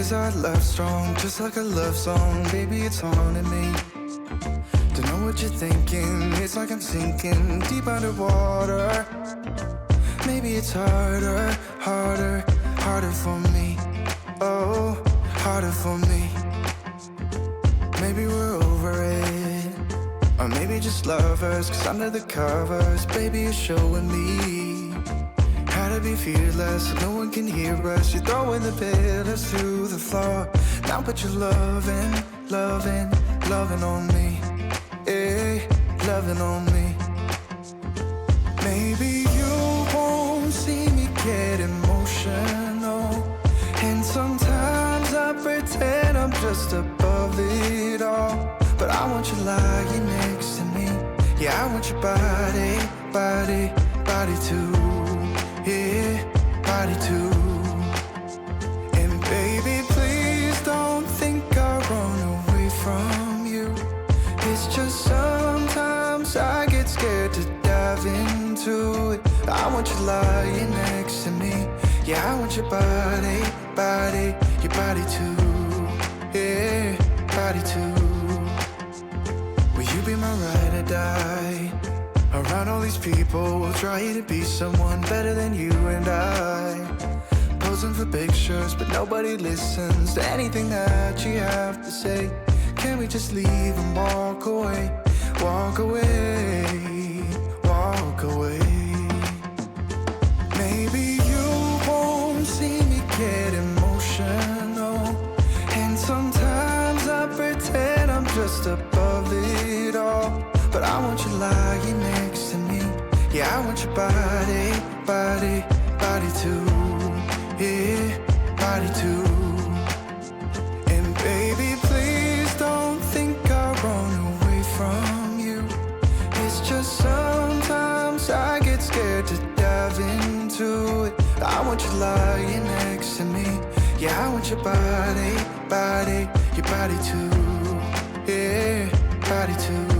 Is our love strong, just like a love song? Baby, it's haunting me. Don't know what you're thinking, it's like I'm sinking deep underwater. Maybe it's harder, harder, harder for me. Oh, harder for me. Maybe we're over it, or maybe just lovers, cause under the covers, baby, you're showing me how to be fearless, so no one can hear us. You're throwing the pillars to the floor. Now put your loving, loving, loving on me. Yeah, loving on me. Maybe you won't see me get emotional, and sometimes I pretend I'm just above it all. But I want you lying next to me. Yeah, I want your body, body, body too. Yeah, body too. And baby, please don't think I'll run away from you. It's just sometimes I get scared to dive into it. I want you lying next to me. Yeah, I want your body, body, your body too. Yeah, body too. Will you be my ride or die? Around all these people, we'll try to be someone better than you and I. Posing for pictures, but nobody listens to anything that you have to say. Can we just leave and walk away? Walk away, walk away. Maybe you won't see me get emotional, and sometimes I pretend I'm just above it all. But I want you lying next to me. Yeah, I want your body, body, body too. Yeah, body too. And baby, please don't think I'll run away from you. It's just sometimes I get scared to dive into it. I want you lying next to me. Yeah, I want your body, body, your body too. Yeah, body too.